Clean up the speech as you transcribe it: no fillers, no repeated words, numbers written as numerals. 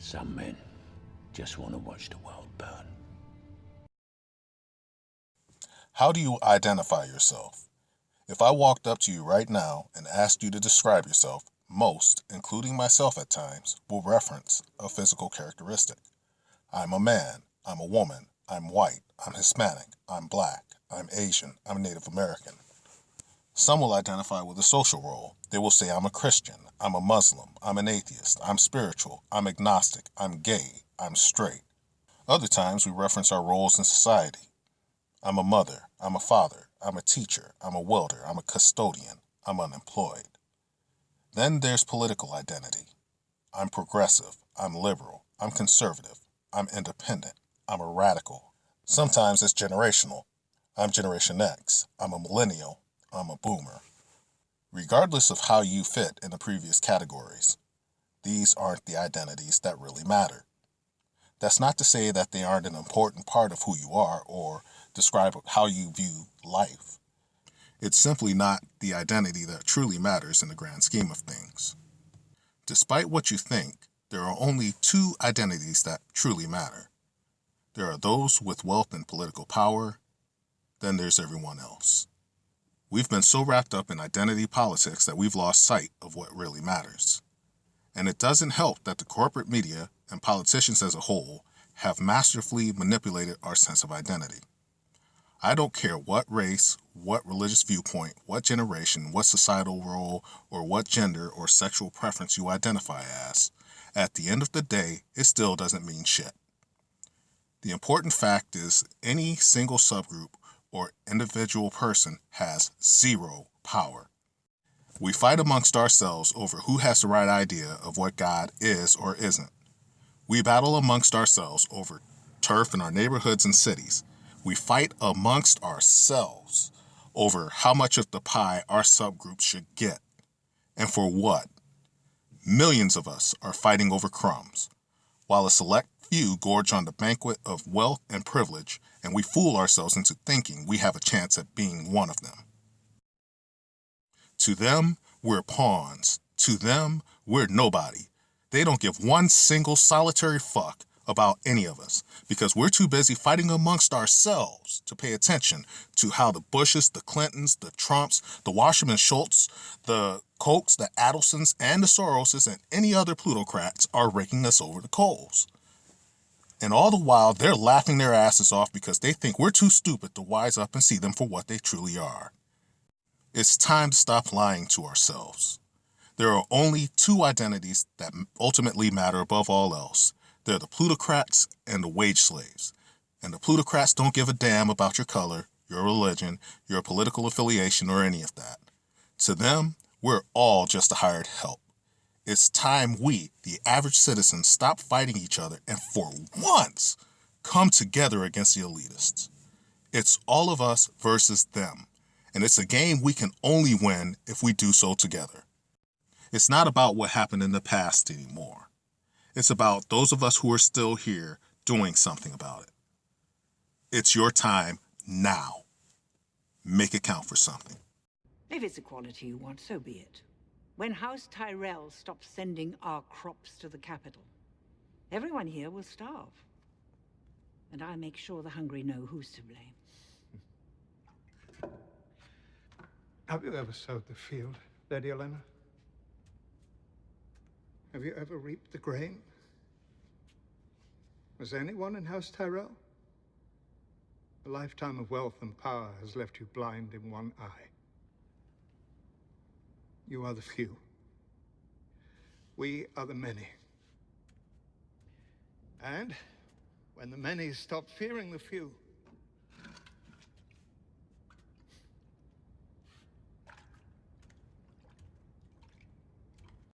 Some men just want to watch the world burn. How do you identify yourself? If I walked up to you right now and asked you to describe yourself, most, including myself at times, will reference a physical characteristic. I'm a man, I'm a woman, I'm white, I'm Hispanic, I'm black, I'm Asian, I'm Native American. Some will identify with a social role. They will say I'm a Christian, I'm a Muslim, I'm an atheist, I'm spiritual, I'm agnostic, I'm gay, I'm straight. Other times we reference our roles in society. I'm a mother, I'm a father, I'm a teacher, I'm a welder, I'm a custodian, I'm unemployed. Then there's political identity. I'm progressive, I'm liberal, I'm conservative, I'm independent, I'm a radical. Sometimes it's generational. I'm Generation X, I'm a millennial, I'm a boomer. Regardless of how you fit in the previous categories, these aren't the identities that really matter. That's not to say that they aren't an important part of who you are or describe how you view life. It's simply not the identity that truly matters in the grand scheme of things. Despite what you think, there are only two identities that truly matter. There are those with wealth and political power, then there's everyone else. We've been so wrapped up in identity politics that we've lost sight of what really matters. And it doesn't help that the corporate media and politicians as a whole have masterfully manipulated our sense of identity. I don't care what race, what religious viewpoint, what generation, what societal role, or what gender or sexual preference you identify as. At the end of the day, it still doesn't mean shit. The important fact is any single subgroup or individual person has zero power. We fight amongst ourselves over who has the right idea of what God is or isn't. We battle amongst ourselves over turf in our neighborhoods and cities. We fight amongst ourselves over how much of the pie our subgroups should get. And for what? Millions of us are fighting over crumbs, while a select few gorge on the banquet of wealth and privilege, and we fool ourselves into thinking we have a chance at being one of them. To them, we're pawns. To them, we're nobody. They don't give one single solitary fuck about any of us because we're too busy fighting amongst ourselves to pay attention to how the Bushes, the Clintons, the Trumps, the Wasserman Schultz, the Kochs, the Adelsons, and the Soroses, and any other plutocrats are raking us over the coals. And all the while, they're laughing their asses off because they think we're too stupid to wise up and see them for what they truly are. It's time to stop lying to ourselves. There are only two identities that ultimately matter above all else. They're the plutocrats and the wage slaves. And the plutocrats don't give a damn about your color, your religion, your political affiliation, or any of that. To them, we're all just a hired help. It's time we, the average citizen, stop fighting each other and for once come together against the elitists. It's all of us versus them. And it's a game we can only win if we do so together. It's not about what happened in the past anymore. It's about those of us who are still here doing something about it. It's your time now. Make it count for something. If it's equality you want, so be it. When House Tyrell stops sending our crops to the capital, everyone here will starve. And I'll make sure the hungry know who's to blame. Have you ever sowed the field, Lady Olenna? Have you ever reaped the grain? Was anyone in House Tyrell? A lifetime of wealth and power has left you blind in one eye. You are the few. We are the many. And when the many stop fearing the few,